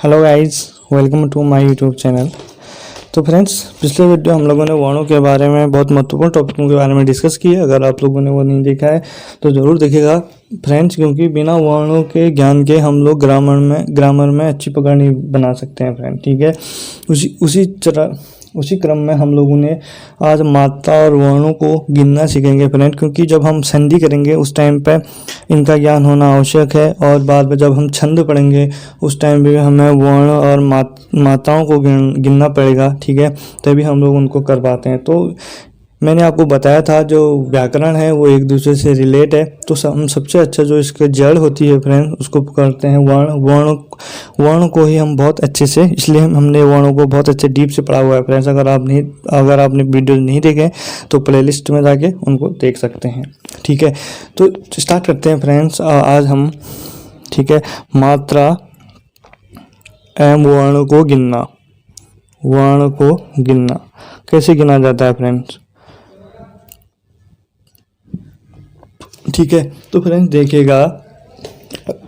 Hello guys, welcome to my YouTube channel. तो friends, पिछले video हम लोगों ने वर्णों के बारे में, बहुत महत्वपूर्ण टॉपिकों के बारे में डिस्कस किया। अगर आप लोगों ने वो नहीं देखा है तो ज़रूर देखिएगा फ्रेंड्स, क्योंकि बिना वर्णों के ज्ञान के हम लोग ग्रामर में अच्छी पकड़ नहीं बना सकते हैं फ्रेंड। ठीक है, उसी क्रम में हम लोगों ने आज मात्रा और वर्णों को गिनना सीखेंगे फ्रेंड, क्योंकि जब हम संधि करेंगे उस टाइम पे इनका ज्ञान होना आवश्यक है, और बाद में जब हम छंद पढ़ेंगे उस टाइम पे हमें वर्ण और मात्राओं को गिनना पड़ेगा। ठीक है, तभी हम लोग उनको कर पाते हैं। तो मैंने आपको बताया था जो व्याकरण है वो एक दूसरे से रिलेट है, तो हम सबसे अच्छा जो इसके जड़ होती है फ्रेंड उसको पकड़ते हैं वर्ण को ही हम बहुत अच्छे से, इसलिए हमने वर्णों को बहुत अच्छे डीप से पढ़ा हुआ है फ्रेंड्स। अगर आपने वीडियो नहीं देखे तो प्लेलिस्ट में जाके उनको देख सकते हैं। ठीक है, तो स्टार्ट करते हैं फ्रेंड्स आज हम। ठीक है, मात्रा एवं वर्ण को गिनना कैसे गिना जाता है फ्रेंड्स। ठीक है, तो फ्रेंड्स देखिएगा,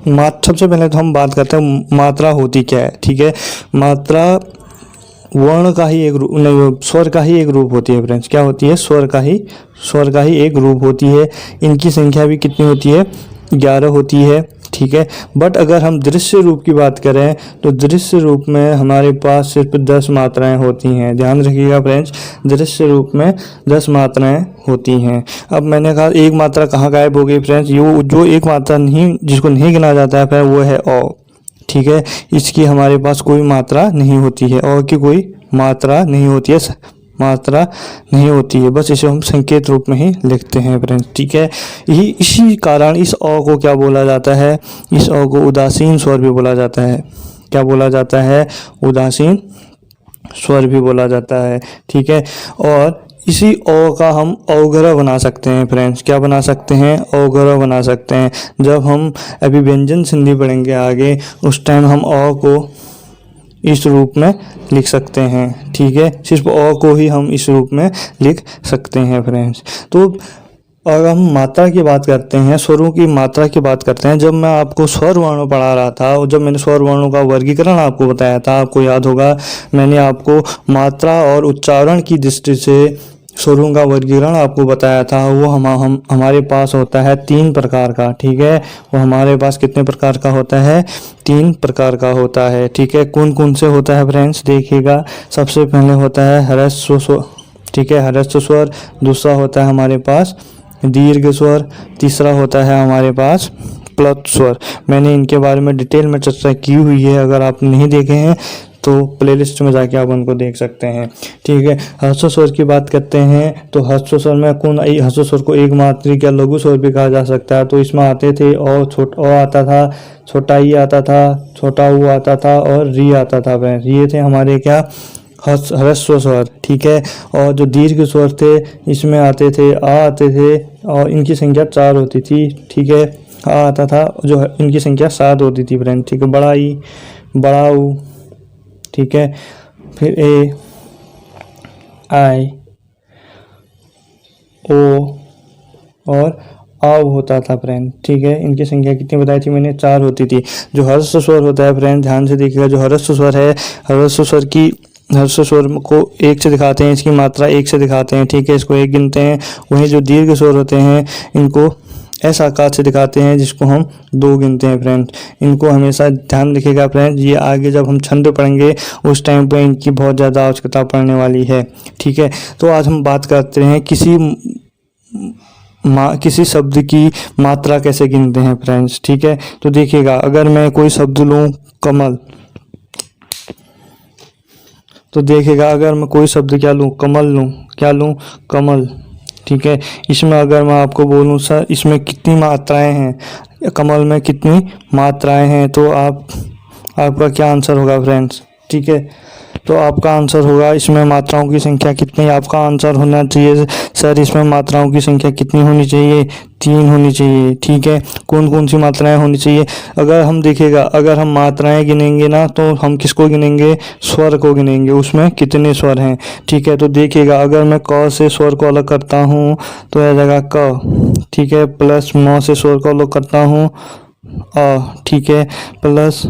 सबसे पहले तो हम बात करते हैं मात्रा होती क्या है। ठीक है, मात्रा वर्ण का ही एक रूप, नहीं, स्वर का ही एक रूप होती है फ्रेंड्स। क्या होती है? स्वर का ही एक रूप होती है। इनकी संख्या भी कितनी होती है? 11 होती है। ठीक है, बट अगर हम दृश्य रूप की बात करें तो दृश्य रूप में हमारे पास सिर्फ 10 मात्राएं होती हैं। ध्यान रखिएगा फ्रेंड्स, दृश्य रूप में 10 मात्राएं होती हैं। अब मैंने कहा एक मात्रा कहाँ गायब हो गई फ्रेंड्स? जो एक मात्रा नहीं, जिसको नहीं गिना जाता है फिर वो है अ। ठीक है, इसकी हमारे पास कोई मात्रा नहीं होती है, अ की कोई मात्रा नहीं होती है, बस इसे हम संकेत रूप में ही लिखते हैं फ्रेंड्स। ठीक है, इसी कारण इस अ को क्या बोला जाता है? इस अ को उदासीन स्वर भी बोला जाता है। क्या बोला जाता है? उदासीन स्वर भी बोला जाता है। ठीक है, और इसी अ का हम अवग्रह बना सकते हैं फ्रेंड्स। क्या बना सकते हैं? अवग्रह बना सकते हैं। जब हम अभी व्यंजन संधि पढ़ेंगे आगे, उस टाइम हम अ को इस रूप में लिख सकते हैं। ठीक है, सिर्फ अ को ही हम इस रूप में लिख सकते हैं फ्रेंड्स। तो अगर हम मात्रा की बात करते हैं, स्वरों की मात्रा की बात करते हैं, जब मैं आपको स्वर वर्णों पढ़ा रहा था और जब मैंने स्वर वर्णों का वर्गीकरण आपको बताया था, आपको याद होगा मैंने आपको मात्रा और उच्चारण की दृष्टि से स्वरों का वर्गीकरण आपको बताया था। वो हमारे पास होता है 3 प्रकार का। ठीक है, वो हमारे पास कितने प्रकार का होता है? 3 प्रकार का होता है। ठीक है, कौन कौन से होता है फ्रेंड्स? देखिएगा, सबसे पहले होता है ह्रस्व स्वर। ठीक है, ह्रस्व स्वर। दूसरा होता है हमारे पास दीर्घ स्वर। तीसरा होता है हमारे पास प्लुत स्वर। मैंने इनके बारे में डिटेल में चर्चा की हुई है, अगर आप नहीं देखे हैं तो प्लेलिस्ट में जाके आप उनको देख सकते हैं। ठीक है, ह्रस्व स्वर की बात करते हैं तो ह्रस्व स्वर में ह्रस्व स्वर को एक मात्रिक या लघु स्वर भी कहा जा सकता है। तो इसमें आते थे अ आता था, छोटा ई आता था, छोटा ऊ आता था और री आता था। ये थे हमारे क्या? ह्रस्व स्वर। ठीक है, और जो दीर्घ स्वर थे इसमें आते थे आते थे, और इनकी संख्या 4 होती थी। ठीक है, आता था जो इनकी संख्या 7 होती थी फ्रेंड। ठीक है, बड़ा ई, बड़ा ऊ। ठीक है, फिर ए, आई, ओ और आव होता था फ्रेंड। ठीक है, इनकी संख्या कितनी बताई थी मैंने? 4 होती थी। जो ह्रस्व स्वर होता है फ्रेंड, ध्यान से देखिएगा, जो ह्रस्व स्वर है, ह्रस्व स्वर को 1 से दिखाते हैं, इसकी मात्रा 1 से दिखाते हैं। ठीक है, इसको 1 गिनते हैं। वहीं जो दीर्घ स्वर होते हैं इनको ऐसा आकार से दिखाते हैं जिसको हम 2 गिनते हैं फ्रेंड। इनको हमेशा ध्यान रखिएगा फ्रेंड, ये आगे जब हम छंद पढ़ेंगे उस टाइम पे इनकी बहुत ज़्यादा आवश्यकता पड़ने वाली है। ठीक है, तो आज हम बात करते हैं किसी शब्द की मात्रा कैसे गिनते हैं फ्रेंड्स। ठीक है, तो देखिएगा, अगर मैं कोई शब्द लूँ कमल, तो देखिएगा अगर मैं कोई शब्द क्या लूँ? कमल लूँ। क्या लूँ? कमल। ठीक है, इसमें अगर मैं आपको बोलूँ सर इसमें कितनी मात्राएं हैं, कमल में कितनी मात्राएं हैं, तो आपका क्या आंसर होगा फ्रेंड्स? ठीक है, तो आपका आंसर होगा इसमें मात्राओं की संख्या कितनी? आपका आंसर होना चाहिए सर इसमें मात्राओं की संख्या कितनी होनी चाहिए? 3 होनी चाहिए। ठीक है, कौन कौन सी मात्राएं होनी चाहिए? अगर हम देखिएगा, अगर हम मात्राएं गिनेंगे ना तो हम किसको गिनेंगे? स्वर को गिनेंगे, उसमें कितने स्वर हैं। ठीक है, तो देखिएगा, अगर मैं क से स्वर को अलग करता हूँ तो आ जाएगा क। ठीक है, प्लस म से स्वर को अलग करता हूँ ठीक है, प्लस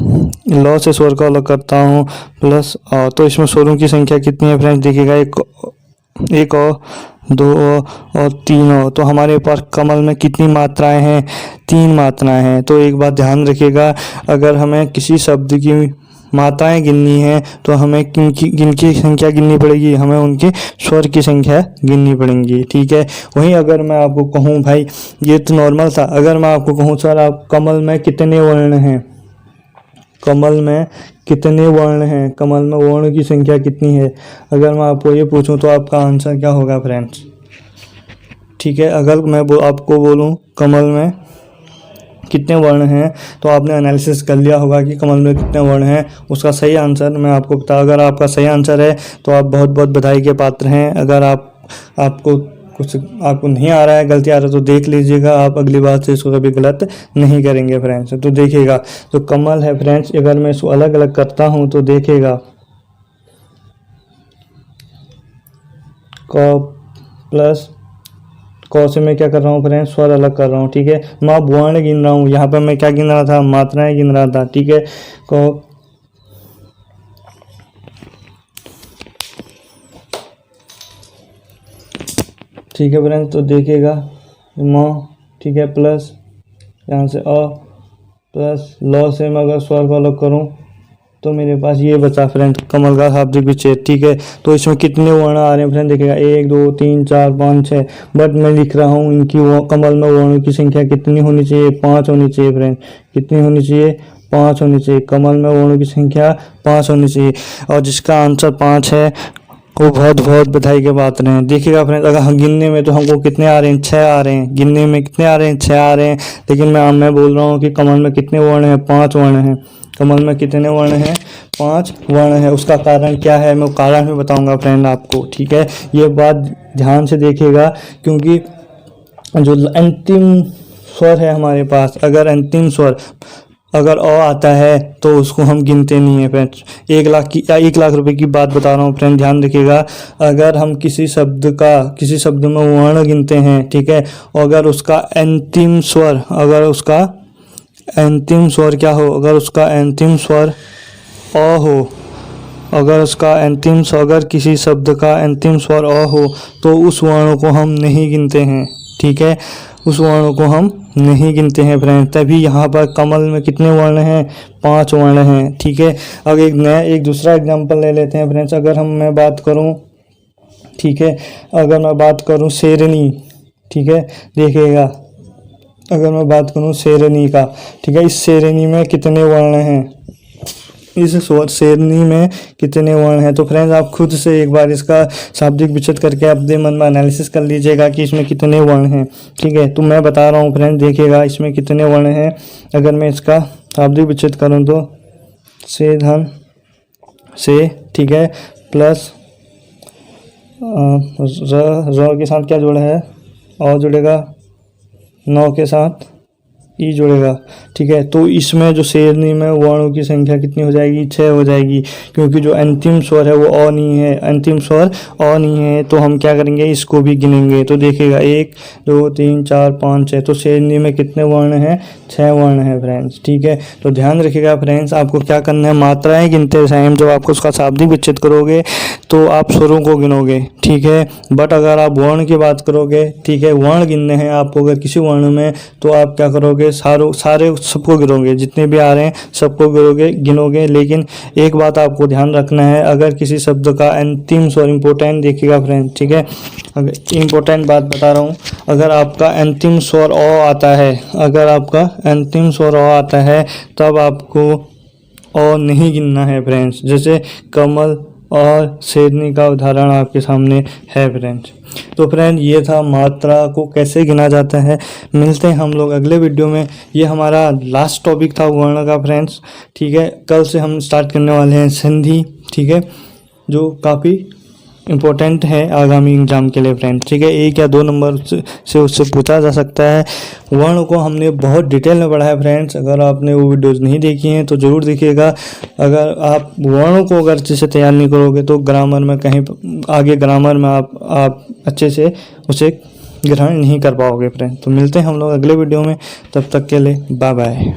लॉ से स्वर को अलग करता हूँ प्लस तो इसमें स्वरों की संख्या कितनी है फ्रेंड्स देखिएगा, एक और दो और तीन और। तो हमारे पास कमल में कितनी मात्राएं हैं, 3 मात्राएं हैं। तो एक बात ध्यान रखिएगा, अगर हमें किसी शब्द की मात्राएं गिननी है तो हमें किनकी संख्या गिननी पड़ेगी, हमें उनके स्वर की संख्या गिननी पड़ेगी। ठीक है, वहीं अगर मैं आपको कहूँ भाई ये तो नॉर्मल था, अगर मैं आपको कहूँ सर आप कमल में कितने वर्ण हैं, कमल में कितने वर्ण हैं, कमल में वर्ण की संख्या कितनी है, अगर मैं आपको ये पूछूं तो आपका आंसर क्या होगा फ्रेंड्स। ठीक है, अगर मैं आपको बोलूं कमल में कितने वर्ण हैं तो आपने एनालिसिस कर लिया होगा कि कमल में कितने वर्ण हैं, उसका सही आंसर मैं आपको बता, अगर आपका सही आंसर है तो आप बहुत बहुत बधाई के पात्र हैं। अगर आपको कुछ आपको नहीं आ रहा है, गलती आ रहा है तो देख लीजिएगा, आप अगली बार से इसको कभी गलत नहीं करेंगे फ्रेंड्स। तो देखिएगा तो कमल है फ्रेंड्स, अगर मैं इसको अलग अलग करता हूँ तो देखिएगा क प्लस क से मैं क्या कर रहा हूँ फ्रेंड्स, स्वर अलग कर रहा हूँ। ठीक है, मैं अब वर्ण गिन रहा हूँ, यहाँ पर मैं क्या गिन रहा था, मात्राएं गिन रहा था। ठीक है, क ठीक है फ्रेंड्स, तो देखिएगा म, ठीक है, प्लस यहाँ से प्लस लॉ से मैं अगर स्वर को अलग करूँ तो मेरे पास ये बचा फ्रेंड्स कमल का शाब्दिक विच्छेद। ठीक है, तो इसमें कितने वर्ण आ रहे हैं फ्रेंड देखिएगा 1 2 3 4 5 6, बट मैं लिख रहा हूँ इनकी कमल में वर्णों की संख्या कितनी होनी चाहिए, 5 होनी चाहिए फ्रेंड। कितनी होनी चाहिए, 5 होनी चाहिए, कमल में वर्णों की संख्या 5 होनी चाहिए, और जिसका आंसर 5 है वो बहुत बहुत बधाई के पात्र हैं। देखिएगा फ्रेंड्स, अगर हम गिनने में तो हमको कितने आ रहे हैं, 6 आ रहे हैं, गिनने में कितने आ रहे हैं, 6 आ रहे हैं, लेकिन मैं बोल रहा हूँ कि कमल में कितने वर्ण हैं, 5 वर्ण हैं। कमल में कितने वर्ण हैं, 5 वर्ण है। उसका कारण क्या है, मैं कारण भी बताऊंगा फ्रेंड आपको। ठीक है, ये बात ध्यान से देखिएगा, क्योंकि जो अंतिम स्वर है हमारे पास, अगर अंतिम स्वर अगर आता है तो उसको हम गिनते नहीं है फ्रेंड्स। 1 लाख रुपए की बात बता रहा हूँ फ्रेंड, ध्यान रखिएगा। अगर हम किसी शब्द में वर्ण गिनते हैं, ठीक है, और अगर उसका अंतिम स्वर क्या हो, अगर उसका अंतिम स्वर अ हो, अगर किसी शब्द का अंतिम स्वर अ हो तो उस वर्ण को हम नहीं गिनते हैं। ठीक है, उस वर्ण को हम नहीं गिनते हैं फ्रेंड। तभी यहाँ पर कमल में कितने वर्ण हैं, 5 वर्ण हैं। ठीक है, अब एक दूसरा एग्जांपल ले लेते हैं फ्रेंड्स। अगर मैं बात करूँ, ठीक है, अगर मैं बात करूँ शेरनी, ठीक है, देखिएगा अगर मैं बात करूँ शेरनी का, ठीक है, इस शेरनी में कितने वर्ण हैं, इस शेरनी में कितने वर्ण हैं। तो फ्रेंड्स आप खुद से एक बार इसका शाब्दिक विच्छेद करके अपने मन में एनालिसिस कर लीजिएगा कि इसमें कितने वर्ण हैं। ठीक है, तो मैं बता रहा हूँ फ्रेंड्स, देखिएगा इसमें कितने वर्ण हैं। अगर मैं इसका शाब्दिक विच्छेद करूँ तो से धन से, ठीक है, प्लस र के साथ क्या जुड़ा है, और जुड़ेगा, 9 के साथ ई जुड़ेगा। ठीक है, तो इसमें जो शेरनी में वर्णों की संख्या कितनी हो जाएगी, 6 हो जाएगी, क्योंकि जो अंतिम स्वर है वो अ नहीं है, अंतिम स्वर अ नहीं है। तो हम क्या करेंगे, इसको भी गिनेंगे। तो देखिएगा 1 2 3 4 5 6, तो शेरनी में कितने वर्ण हैं, 6 वर्ण हैं फ्रेंड्स। ठीक है, तो ध्यान रखिएगा फ्रेंड्स, आपको क्या करना है, मात्राएं गिनते टाइम जब आपको उसका शाब्दिक विच्छेद करोगे तो आप स्वरों को गिनोगे। ठीक है, बट अगर आप वर्ण की बात करोगे, ठीक है, वर्ण गिनने हैं आपको अगर किसी वर्ण में, तो आप क्या करोगे, सारे सबको गिनोगे, जितने भी आ रहे हैं सबको गिनोगे। लेकिन एक बात आपको ध्यान रखना है, अगर किसी शब्द का अंतिम स्वर, इंपॉर्टेंट देखिएगा फ्रेंड, ठीक है, अगर इंपॉर्टेंट बात बता रहा हूँ, अगर आपका अंतिम स्वर अ आता है, अगर आपका अंतिम स्वर अ आता है, तब आपको अ नहीं गिनना है फ्रेंड्स। जैसे कमल और शेरनी का उदाहरण आपके सामने है फ्रेंड्स। तो फ्रेंड ये था मात्रा को कैसे गिना जाता है। मिलते हैं हम लोग अगले वीडियो में। ये हमारा लास्ट टॉपिक था वर्ण का फ्रेंड्स। ठीक है, कल से हम स्टार्ट करने वाले हैं संधि, ठीक है, जो काफ़ी इम्पोर्टेंट है आगामी एग्जाम के लिए फ्रेंड। ठीक है, 1 या 2 नंबर से उससे पूछा जा सकता है। वर्ण को हमने बहुत डिटेल में पढ़ा है फ्रेंड्स। अगर आपने वो वीडियोस नहीं देखी हैं तो ज़रूर देखिएगा। अगर आप वर्णों को अगर अच्छे से तैयार नहीं करोगे तो ग्रामर में कहीं आगे ग्रामर में आप अच्छे से उसे ग्रहण नहीं कर पाओगे फ्रेंड। तो मिलते हैं हम लोग अगले वीडियो में, तब तक के लिए बाय बाय।